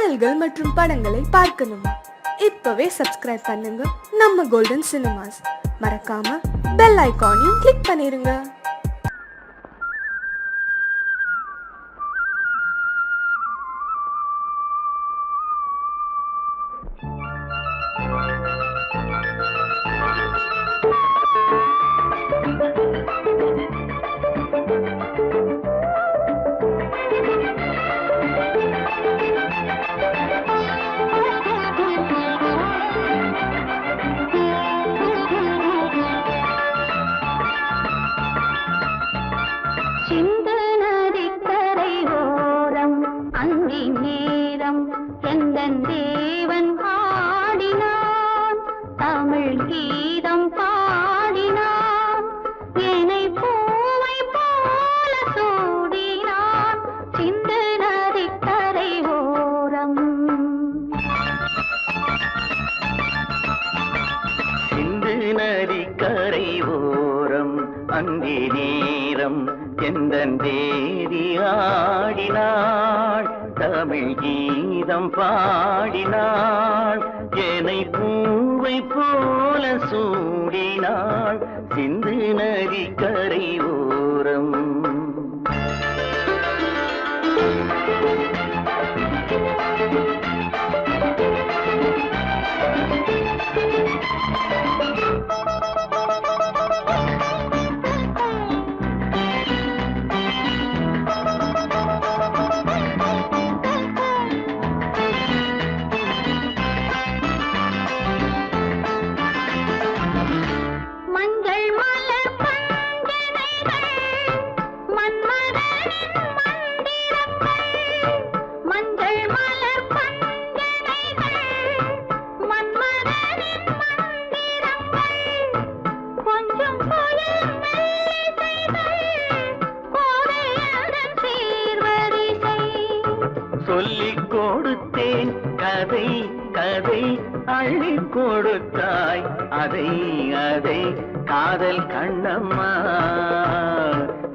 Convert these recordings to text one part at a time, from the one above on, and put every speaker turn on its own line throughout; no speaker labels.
பாடல்கள் மற்றும் படங்களை பார்க்கணுமா? இப்பவே சப்ஸ்கிரைப் பண்ணுங்க நம்ம கோல்டன் சினிமாஸ். மறக்காம பெல் ஐகானையும் கிளிக் பண்ணிருங்க.
தேவன் பாடினான், தமிழ் கீதம் பாடினான், என்னை பூவை போல சூடினான், சிந்து நதிக்கரை ஓரம்.
சிந்து நதிக்கரை ஓரம் அந்தி நேரம் எந்தன் தேவி ஆடினாள், தமிழ் கீதம் பாடினாள், என்னை பூவை போல சூடினாள், சிந்து நதிக்கரை ஓரம். சொல்லிக் கொடுத்தேன் கதை கதை அள்ளி கொடுத்தாய் அதை அதை காதல் கண்ணம்மா,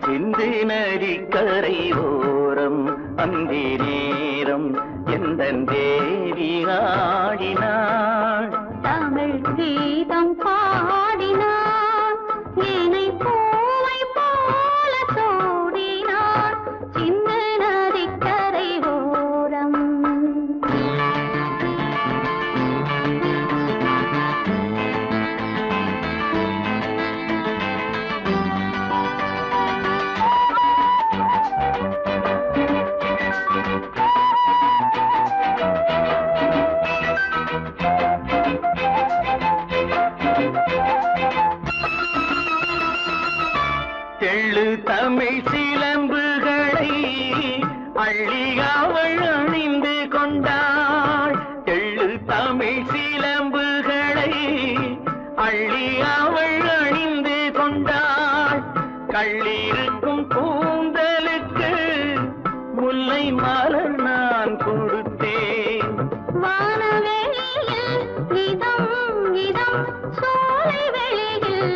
சிந்து நதிக்கரை ஓரம் அந்தி நேரம் எந்தன் தேவி ஆடினாள்,
தமிழ் கீதம் பாடினான், என்னை பூவை போல சூடினான், சிந்து நதிக்கரை ஓரம்.
தெள்ளு தமிழ் சிலம்புகளை அள்ளி அவள் அணிந்து கொண்டாள், தெள்ளு தமிழ் சிலம்புகளை அள்ளி அவள் அணிந்து கொண்டாள், கள்ளிருக்கும் கூந்தலுக்கு முல்லை மலர் நான் கொடுத்தேன்,
வானவெளியில் இதம் இதம் சோலை வெளியில்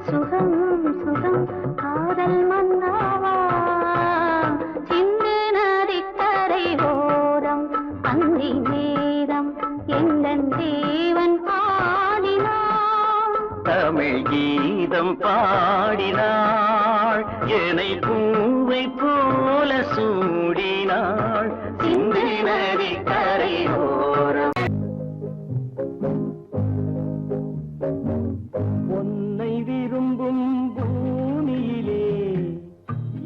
சுகம் சுகம் காதல் மன்னாவா, சிந்து நதிக்கரை ஓரம் அந்தி நேரம் எந்தன் தேவன் பாடினான்,
தமிழ் கீதம் பாடினாள், என்னை பூவை போல சூடினாள், சிந்து நதிக்கரை ஓரம். உன்னை விரும்பும் பூமியிலே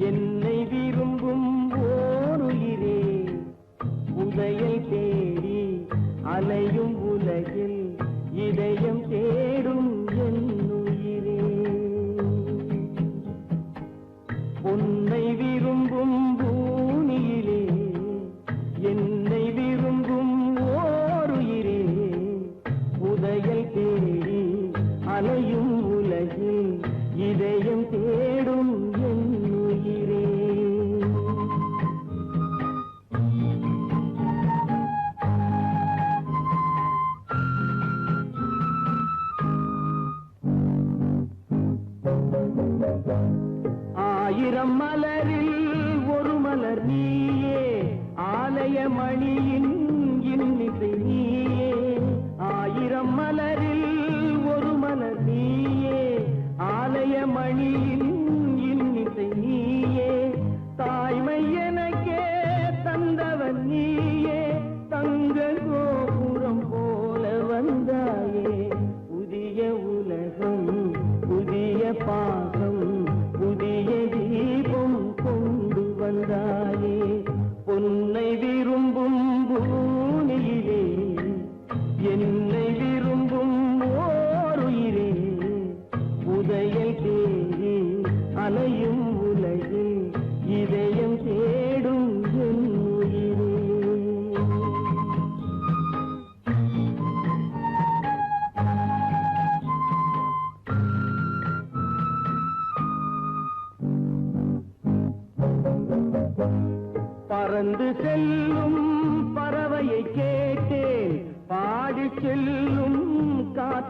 என்னை விரும்பும் ஓருயிரே, உதயை தேடி அலையும் உலகில் இதயம் தேடும் என் உயிரே, உன்னை விரும்பும் பூமியிலே என்னை விரும்பும்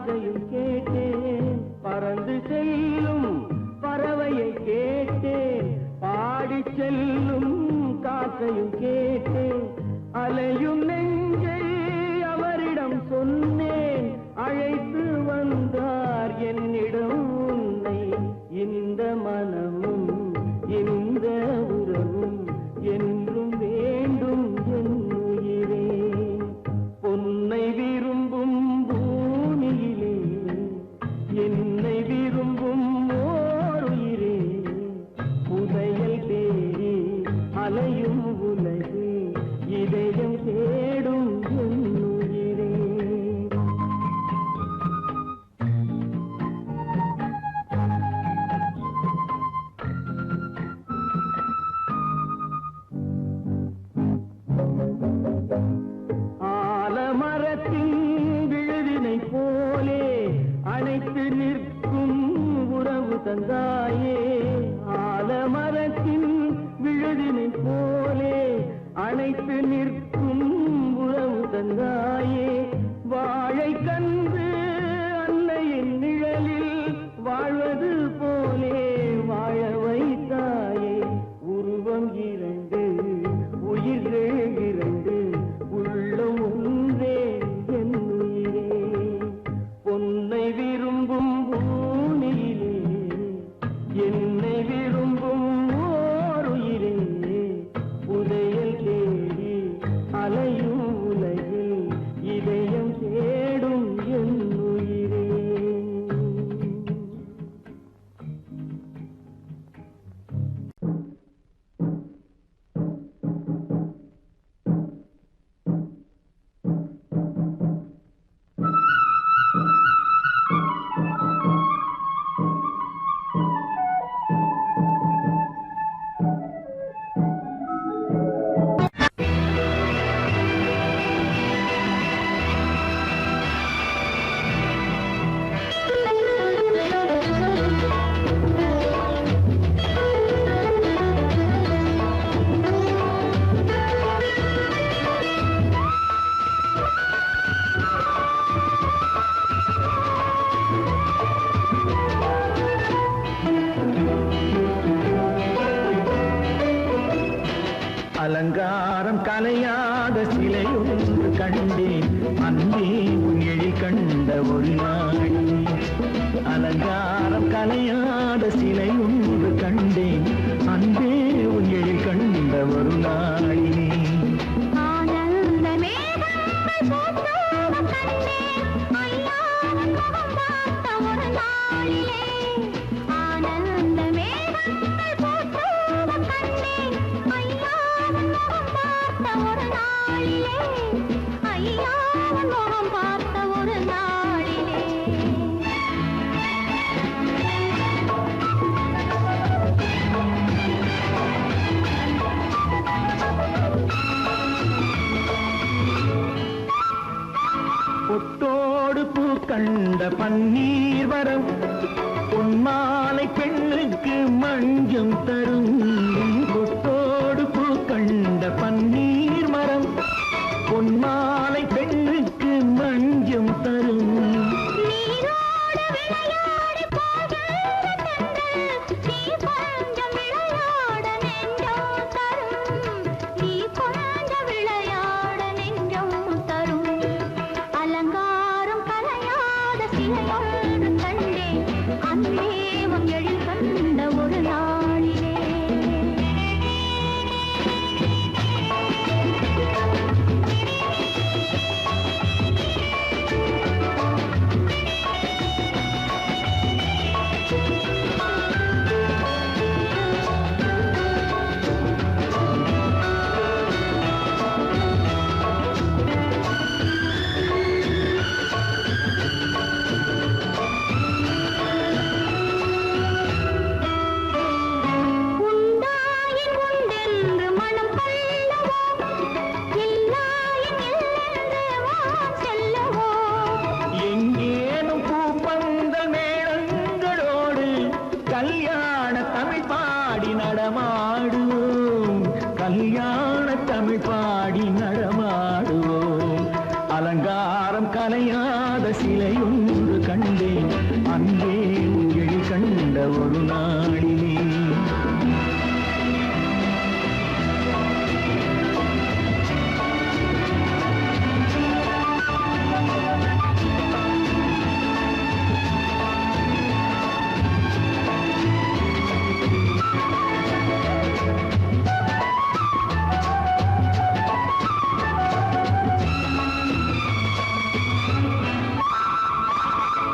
காற்றையும் கேட்டேன், பறந்து செல்லும் பறவையை கேட்டேன், பாடி செல்லும் காற்றையும் கேட்டேன், அலையும் நெஞ்சை அவரிடம் சொன்னேன், அழைத்து வந்தார் என்னிடம் உன்னை. இந்த மனமும் இந்த உறவும் என்றும் வேண்டும் என் உயிரே. பொன்னை விரும்பும் பூமியிலே என்னை விரும்பும் ஓர் உயிரே. புதையல் தேடி அலையும் உலகு இதயம் தேடும் என் உயிரே. ஆலமரத்தின் விழுதினை போலே அணைத்து நிற்கும் உறவு தந்தாயே. ஆலமரத்தின் விழுதினை போலே அணைத்து நிற்கும் உறவு தந்தாயே. வாழை கன்று அன்னையின் நிழலில் வாழ்வது போலே வாழ வைத்தாயே. உருவம் இரண்டு உயிர்கள் இரண்டு உள்ளம் ஒன்றே என் உயிரே. பொன்னை விரும்பும் பூமியிலே என்னை விரும்பும் ஓர் உயிரே. புதையல் தேடி அலையும் உலகில் இதயம் தேடும் என் உயிரே. அலங்காரம் கலையாத சிலை ஒன்று கண்டேன், அன்பே உன் எழில் கண்ட ஒரு நாளில். அலங்காரம் கலையாத சிலை ஒன்று கண்டேன், அன்பே உன் எழில் கண்ட ஒரு நாளில்.
ஆனந்த மேகங்கள் போற்றோடு கண்டேன், ஐயாவின் முகம் பார்த்த ஒரு நாளிலே. ஆனந்த மேகங்கள் போற்றோடு கண்டேன், ஐயாவின் முகம் பார்த்த ஒரு நாளிலே. ஐயாவின் முகம் பார்த்த ஒரு நாளிலே.
பொட்டோடு பூ கண்ட பன்னீர் வரம், பொன்மாலை பெண்ணுக்கு மஞ்சம் தரும். பொட்டோடு பூ கண்ட பன்னீர் மரம், பொன்மாலை பெண்ணுக்கு மஞ்சம் தரும்.
நீரோடு விளையாடி போகின்ற தென்றல், நீ கொஞ்சம் விளையாட நெஞ்சம் தரும். நீ கொஞ்சம் விளையாட நெஞ்சம் தரும். அலங்காரம் கலையாத சிலையொன்று கண்டேன், அன்பே உன் எழில் கண்ட ஒரு நாளிலே. உண்டாயின் உண்டென்று மனம் கொள்ளவோ, இல்லாயின் இல்லென்று வான் செல்லவோ.
எங்கேனும் பூப்பந்தல் மேளங்களோடு கல்யாண தமிழ் பாடி நடமாடுவோம், கல்யாண தமிழ் பாடி நடமாடுவோம். அலங்காரம் கலையாத சிலை ஒன்று ஒரு நாளிலே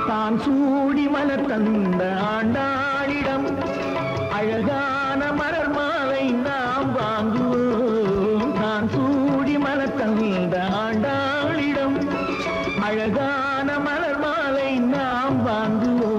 தான் சூடி மலர் தந்த ஆண்டாளிடம் அழகான மலர் மாலை நாம் வாங்குவோம். தான் சூடி மலர் தந்த ஆண்டாளிடம் அழகான மலர் மாலை நாம் வாங்குவோம்.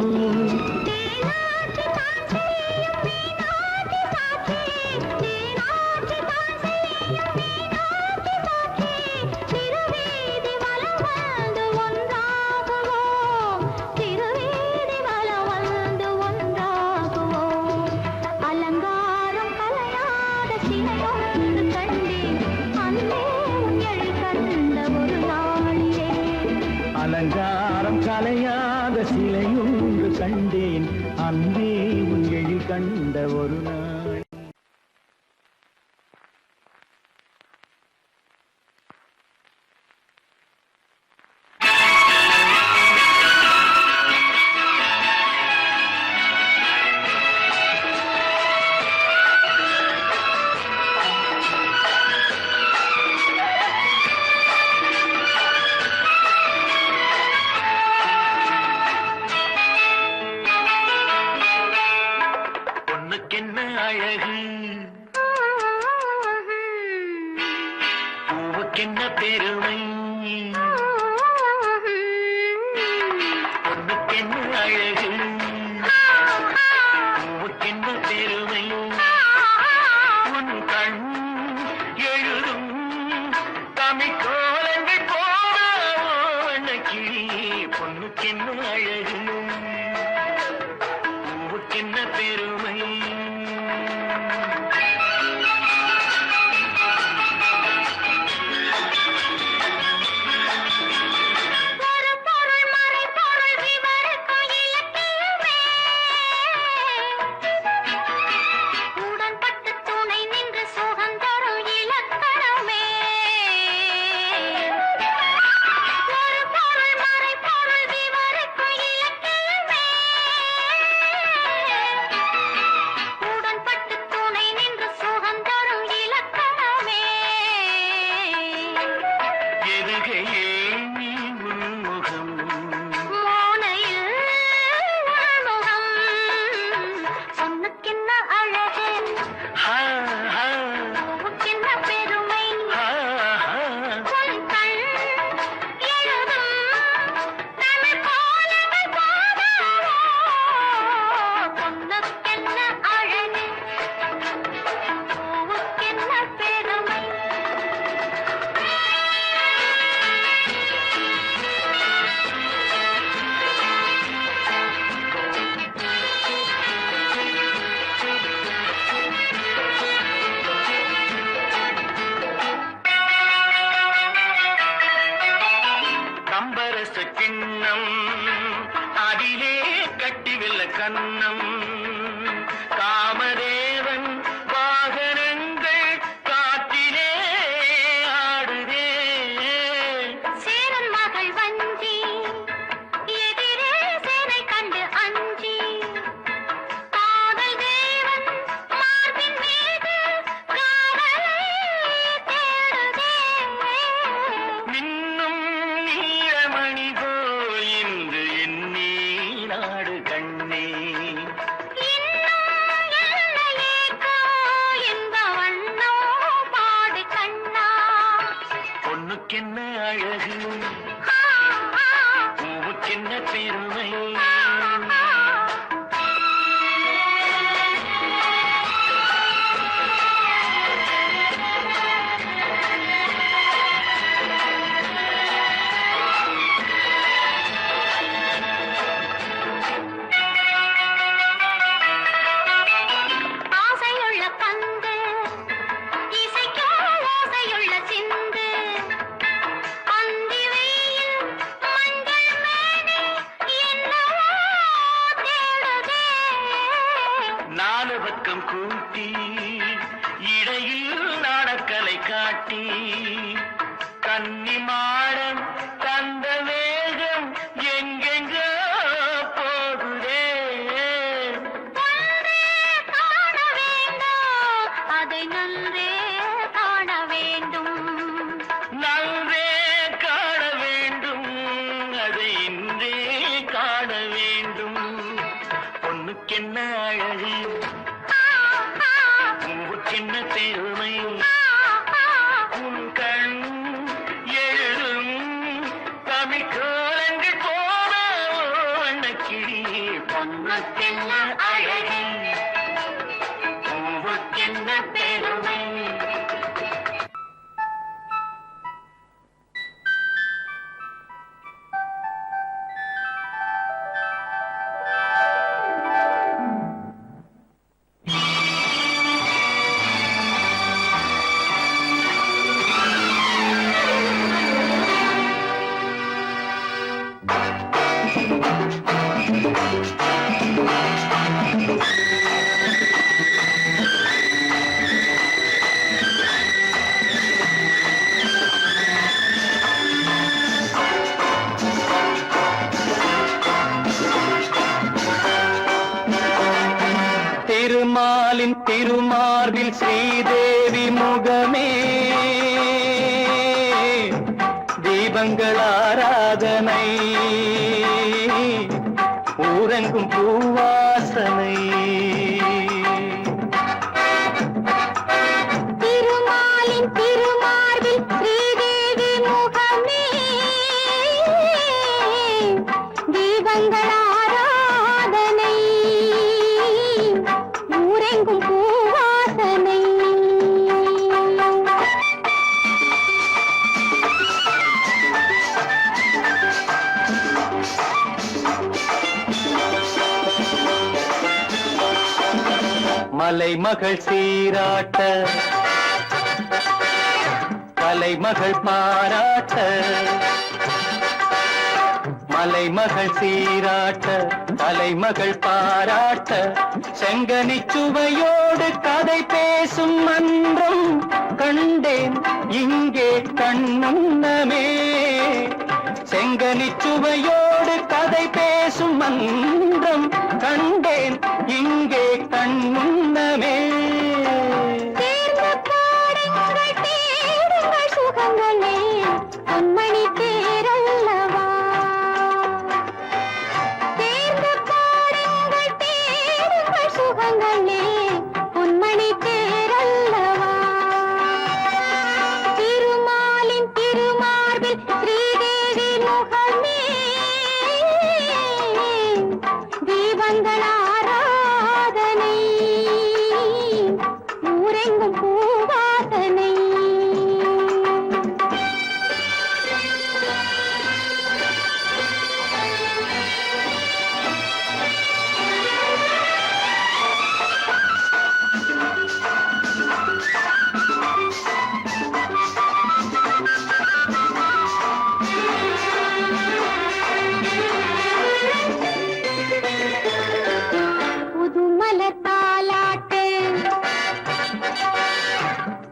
அலங்காரம் கலையாத சிலையொன்று கண்டேன் அன்பே உன் எழில் கண்ட ஒரு நாள். பொண்ணுக்கென்ன அழகு, பூவுக்கென்ன பெருமை. பொண்ணுக்கென்ன அழகு, பூவுக்கென்ன பெருமை. உன் கண் எழுதும் தமிழ் கோலங்கள் போல கிளி. பொண்ணுக்கென்ன அழகு, பூவுக்கென்ன பெருமை. கிண்ணம் அதிலே கட்டி வெல்ல கண்ணம். காமதேவன் வாகனங்கள் காற்றிலே ஆடுதே.
சேரன் மகள் வஞ்சி எதிரே சேனை கண்டு அஞ்சி. காதல் தேவன் மார்பின் மீது காதலை தேடுதே.
மின்னும் நீலமணி போல் இன்று எண்ணி நாடு கண்ணே. பொண்ணுக்கென்ன அழகு, பூவுக்கென்ன பெருமை.
ஆசையுள்ள பந்து இசைக்கோ ஓசையுள்ள சிந்து. அந்தி வெயில் மஞ்சள் மேனி என்னவோ
கன்னிமாடம் தந்த வேகம் எங்கெங்கோ போகுதே.
ஒன்றே காண வேண்டும், அதை நன்றே காண வேண்டும்.
நன்றே காண வேண்டும், அதை இன்றே காண வேண்டும். பொண்ணுக்கென்ன அழகு, பூவுக்கென்ன பெருமை, உன் கண் எழுதும் தமிழ் கோலங்கள் போன வண்ணக்கிளி. பொண்ணுக்கென்ன அழகு, பூவுக்கென்ன பெருமை. திருமாலின் திருமார்பில் ஸ்ரீதேவி முகமே, தீபங்கள் ஆராதனை, ஊரெங்கும் பூவாசனை.
திருமாலின் திருமார்பில் ஸ்ரீதேவி முகமே, தீபங்கள் ஆராதனை, ஊரெங்கும் பூவாசனை.
மலைமகள் சீராட்ட, கலைமகள் பாராட்ட, மலைமகள் சீராட்ட, கலைமகள் பாராட்ட, செங்கனி சுவையோடு கதை பேசும் மன்றம் கண்டேன் இங்கே கண்முன்னமே. செங்கனி சுவையோடு கதை பேசும் மன்றம் கண்டேன் இங்கே கண்முன்னமே.
சேர்ந்து பாடுங்கள் தேடுங்கள் சுகங்களே, பொன்மணி தேரல்லவா. சேர்ந்து பாடுங்கள் தேடுங்கள் சுகங்களே, பொன்மணி தேரல்லவா. திருமாலின் திருமார்பில் ஸ்ரீதேவி முகமே, தீபங்கள் ஆராதனை, ஊரெங்கும் பூவாசனை. புதுமலர் தாலாட்டு,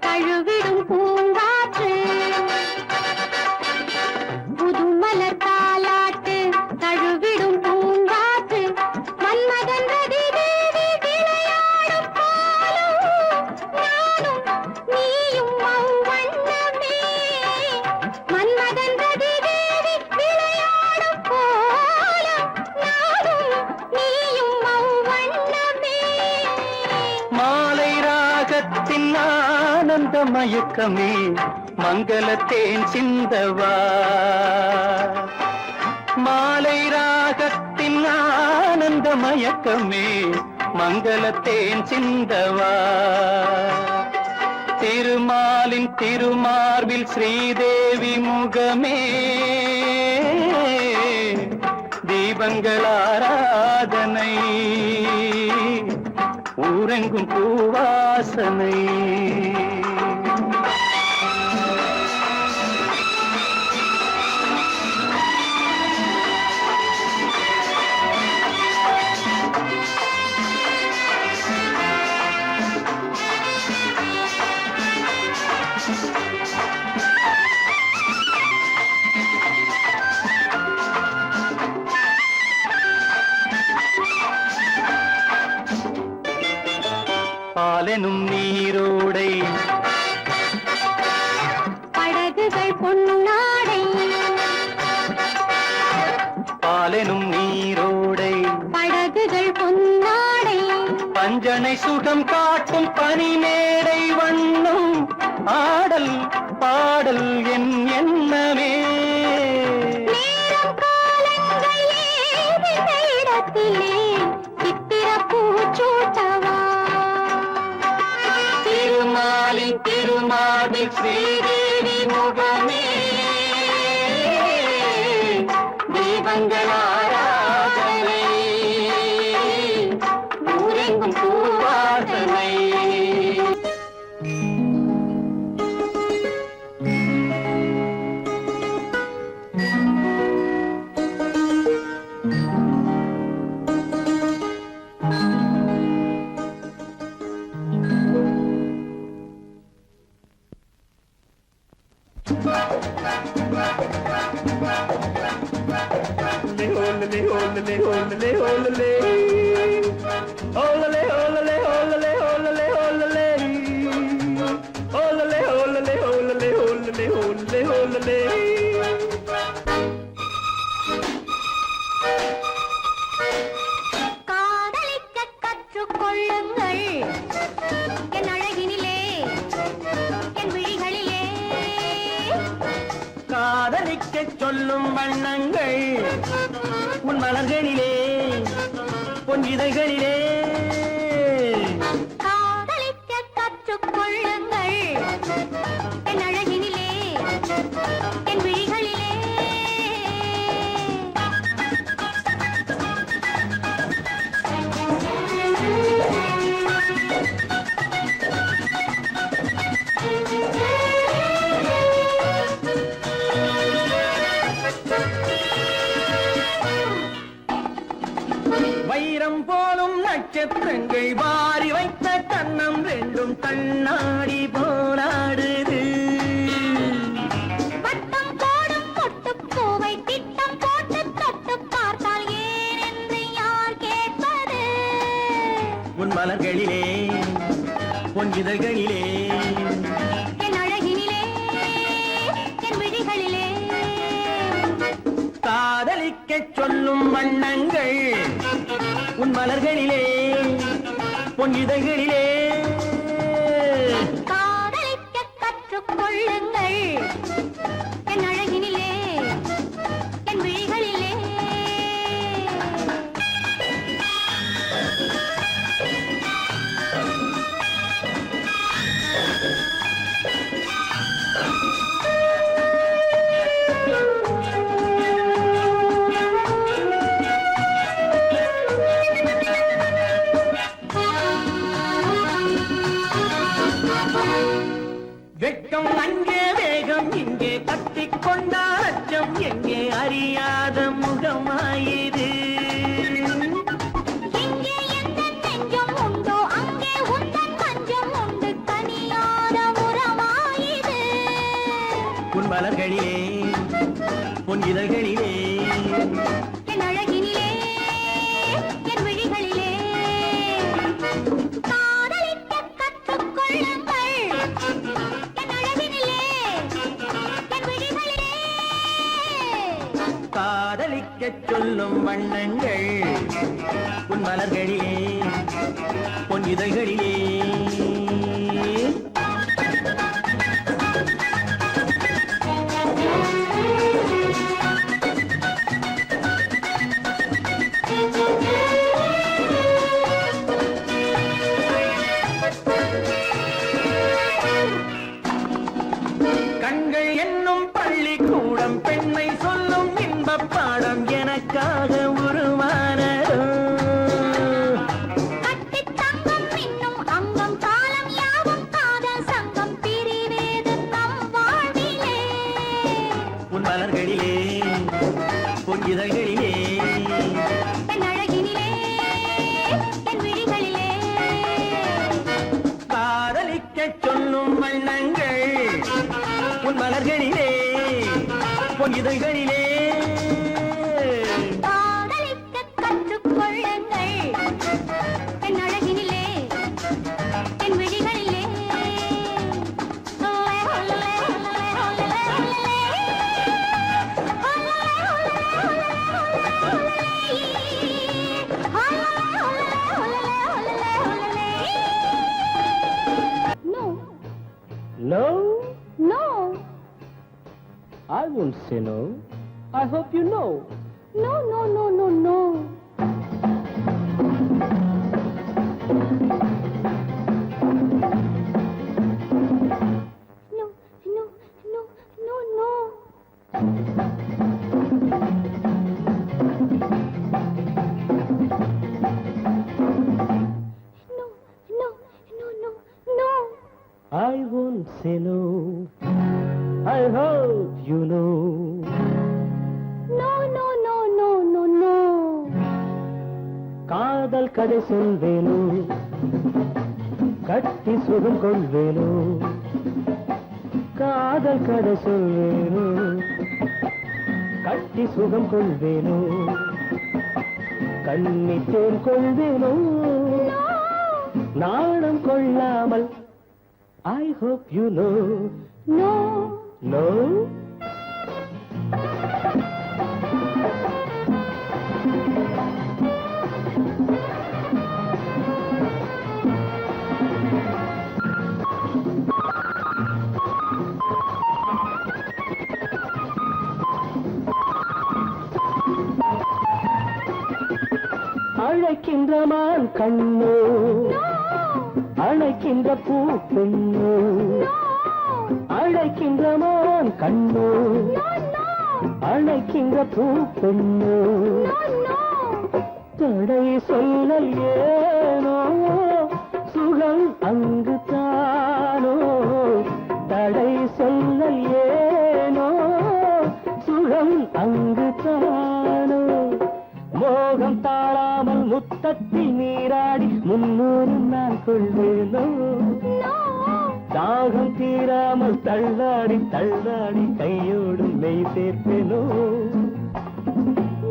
தழுவிடும் பூங்காற்று. புதுமலர் தாலாட்டு, தழுவிடும் பூங்காற்று. மன்மதன் ரதி தேவி விளையாடும் பாலும், நானும் நீயும் அவ்வண்ணமே. மன்மதன் ரதி தேவி விளையாடும் பாலும், நானும் நீயும் அவ்வண்ணமே.
மாலை ராகத்தின் ஆனந்த மயக்கமே, மங்களத்தேன் சிந்தவா. மாலை ராகத்தின் ஆனந்த மயக்கமே, மங்களத்தேன் சிந்தவா. திருமாலின் திருமார்பில் ஸ்ரீதேவி முகமே, தீபங்கள் ஆராதனை, ஊரெங்கும் பூவாசனை.
பொன்னாடை
பாலெனும் நீரோடை
படகுகள் பொன்னாடை
பஞ்சனை சுகம் காட்டும் பனிமேடை வண்ணம் ஆடல் பாடல் என் எண்ணமே
நேரம் காலங்கள் ஏதின இடத்திலே சித்திர பூச்சூட்டவா
திருமாலின் திருமாவில் ஸ்ரீதேவி முகமே தீபங்கள் ஆராதனை ஊரெங்கும் பூவாசனை
காதலிக்க கற்றுக்கொள்ளுங்கள் என் அழகினிலே என் விழிகளிலே
காதலிக்க சொல்லும் வண்ணங்கள் உன் மலர்களிலே பொன் இதழ்களிலே
காதலிக்க கற்றுக்கொள்ளுங்கள் என் அழகினிலே என் விழிகளிலே
வைரம் போலும் நட்சத்திரங்கள் வாரி வைத்த கண்ணம் ரெண்டும் கண்ணாடி போராடுது
வட்டம் போடும் பொட்டுப்பூவை திட்டம் போட்டு தொட்டு பார்த்தால் ஏன் என்று யார் கேட்பது
உன் மலர்களிலே பொன் இதழ்களிலே
என் அழகினிலே என் விழிகளிலே
காதலிக்க சொல்லும் வண்ணங்கள் உன் மலர்களிலே பொன் இதழ்களிலே
காதலிக்க கற்றுக்கொள்ளுங்கள் என் அழகினிலே என் விழிகளிலே
வெட்கம் அங்கே வேகம் இங்கே கத்திக் கொண்டால் அச்சம் எங்கே அறியாத முகமாயிது
எங்கே எந்த நெஞ்சம் உண்டோ அங்கே உந்தன் மஞ்சம் உண்டு கனியாத உறவாயிது
உன் மலர்களிலே பொன் இதழ்களிலே
என் அழகினிலே என் விழிகளிலே காதலிக்க கற்றுக்கொள்ளுங்கள் என் அழகினிலே என் விழிகளிலே
காதலிக்க சொல்லும் வண்ணங்கள் உன் மலர்களிலே பொன் இதழ்களிலே கண்கள் என்னும் பள்ளிக்கூடம் பெண்மை சொல்லும் இன்பப் பாடம் எனக்காக உருவானதோ
கட்டித் தங்கம் இன்னும் அங்கம் காலம் யாவும் காதல் சங்கம் பிரிவேது நம் வாழ்விலே
உன் மலர்களிலே பொன் இதழ்களிலே
என் அழகினிலே என் விழிகளிலே
காதலிக்க சொல்லும் வண்ணங்கள் உன் மலர்களிலே பொன் இதழ்களிலே
காதலிக்க கற்றுக்கொள்ளுங்கள் என் அழகினிலே என் விழிகளிலே
won't say no. I hope you know.
No, no, no, no, no. No, no, no, no, no. No, no, no, no, no.
I won't say no. I hope you know.
No, no, no, no, no, no.
காதல் கதை சொல்வேனோ, கட்டி சுகம் கொள்வேனோ. காதல் கதை சொல்வேனோ, கட்டி சுகம் கொள்வேனோ. கண்ணித்தேன் கொள்வேனோ, நாணம் கொள்ளாமல். I hope you know.
No.
No? அழைக்கின்ற மான் கண்ணோ, அழைக்கின்ற பூ பெண்ணோ. அழைக்கின்ற மான் கண்ணோ, அழைக்கின்ற பூ பெண்ணோ. தடை சொல்லல் ஏனோ, சுகம் அங்கு தானோ. தடை சொல்லல் ஏனோ, சுகம் அங்கு தானோ. மோகம் தாழாமல் முத்தத்தில் நீராடி 300 நாள் கொள்வேனோ. தாகம் தீராமல் தள்ளாடி தள்ளாடி கையோடு மெய் சேர்ப்பேனோ.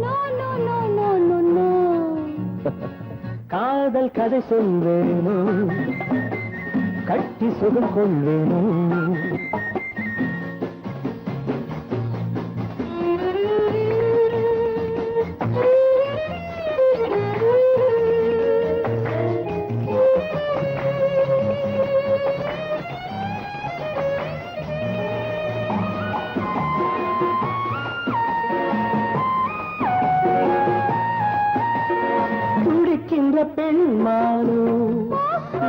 No, no, no, no, no, no.
காதல் கதை சொல்வேனோ, கட்டி சுகம் கொள்வேனோ. துடிக்கின்ற பெண்மானோ,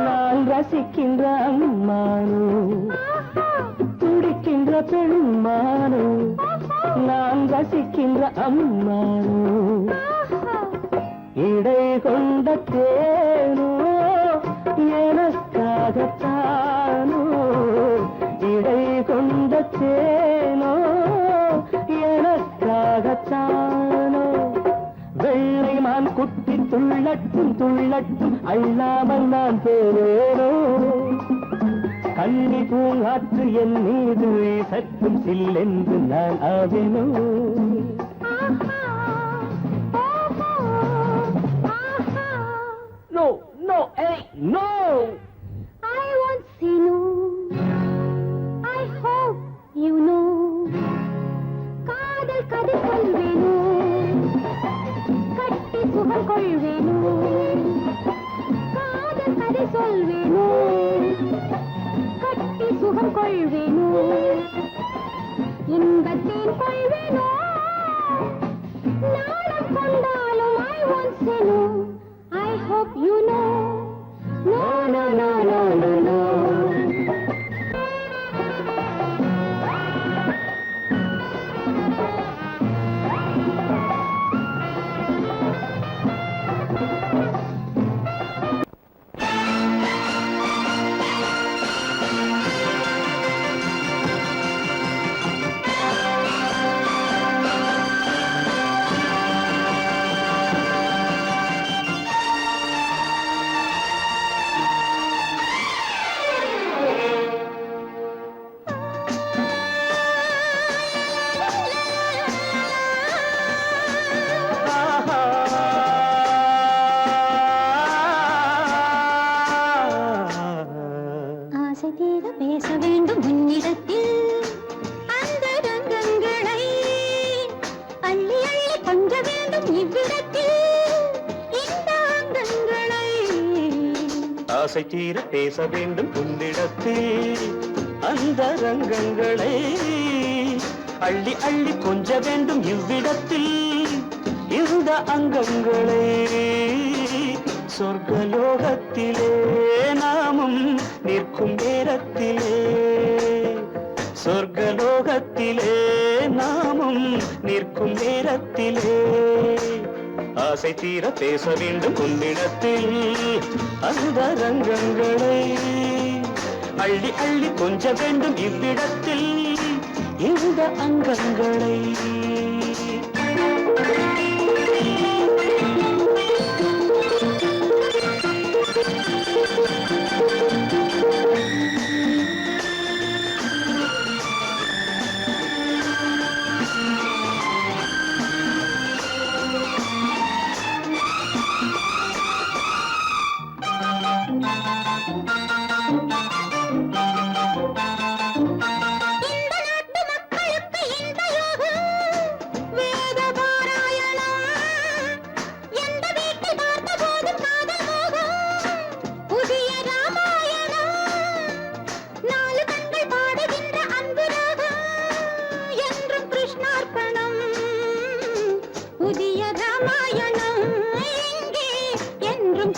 நான் ரசிக்கின்ற அம்மானோ. துடிக்கின்ற பெண்மானோ, நான் ரசிக்கின்ற அம்மானோ. இடை கொண்ட தேனோ, எனக்காகத்தானோ. இடை கொண்ட தேனோ, எனக்காகத்தானோ. வெள்ளை மான் குட்டி துள்ளட்டும் துள்ளட்டும், அள்ளாமல் நான் போவேனோ. கன்னி பூங்காற்று என் மீது சற்றும் சில்லென்று நான் ஆவேனோ. No, no, hey, no.
I won't say no. I hope you know. காதல் கதை சொல்வேனோ, கட்டி சுகம் கொள்வேனோ. காதல் கதை சொல்வேனோ, கட்டி சுகம் கொள்வேனோ. இன்பத்தேன் கொள்வேனோ, நாணம் கொண்டாலும் I won't say no. I hope you know. No, no, no, no, no, no.
ஆசை தீர பேச வேண்டும் உன்னிடத்தில் அந்த ரங்கங்களை அள்ளி அள்ளி கொஞ்ச வேண்டும் இவ்விடத்தில் இந்த அங்கங்களே. சொர்க்கலோகத்திலே நாமும் நிற்கும் நேரத்திலே, சொர்க்கலோகத்திலே நாமும் நிற்கும் நேரத்திலே, ஆசை தீர பேச வேண்டும் உன்னிடத்தில் அந்த ரங்கங்களை. அள்ளி அள்ளி கொஞ்ச வேண்டும் இவ்விடத்தில் இந்த அங்கங்களை.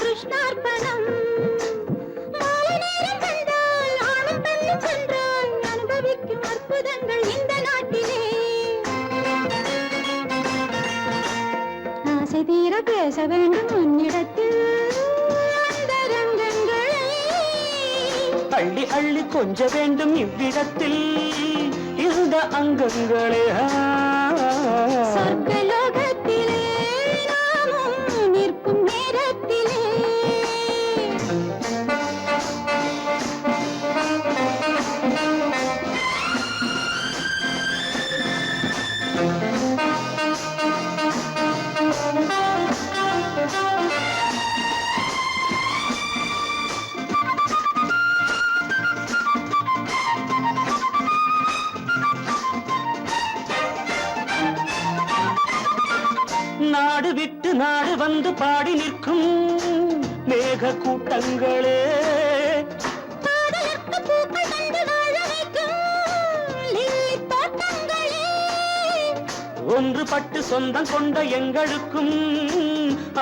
கிருஷ்ணார்ப்பணம். மாலை நேரம் வந்தால் ஆணும் பெண்ணும் சென்றால் அனுபவிக்கும் அற்புதங்கள் இந்த நாட்டிலே. ஆசை தீர பேச வேண்டும் உன்னிடத்தில் அந்த ரங்கங்களை.
அள்ளி அள்ளி கொஞ்ச வேண்டும் இவ்விடத்தில் இந்த அங்கங்களே.
சொர்க்கலோகத்திலே நாமும் நிற்கும் நேரத்திலே.
நாடு விட்டு நாடு வந்து பாடி நிற்கும் மேக கூட்டங்களே.
காதலுக்கு பூக்கள் கண்டு வாழ வைக்கும் லில்லி தோட்டங்களே.
ஒன்றுபட்டு சொந்தம் கொண்ட எங்களுக்கும்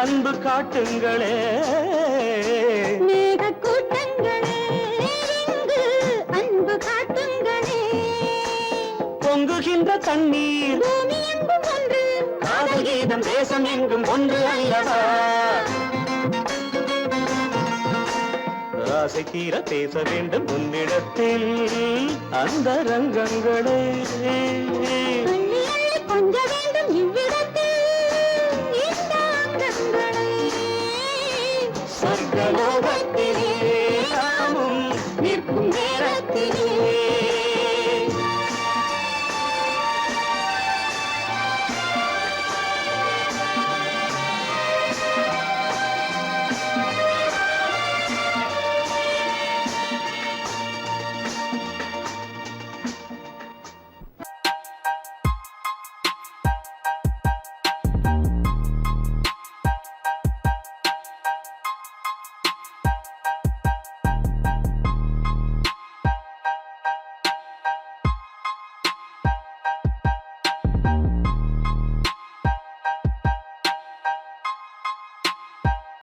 அன்பு காட்டுங்களே.
மேக கூட்டங்களே இங்கு அன்பு காட்டுங்களே.
பொங்குகின்ற தண்ணீர்
பூமி எங்கும் ஒன்று,
காதல் கீதம் தேசம் எங்கும் ஒன்று அல்லவா. ஆசை தீர பேச வேண்டும் உன்னிடத்தில் அந்த ரங்கங்களே.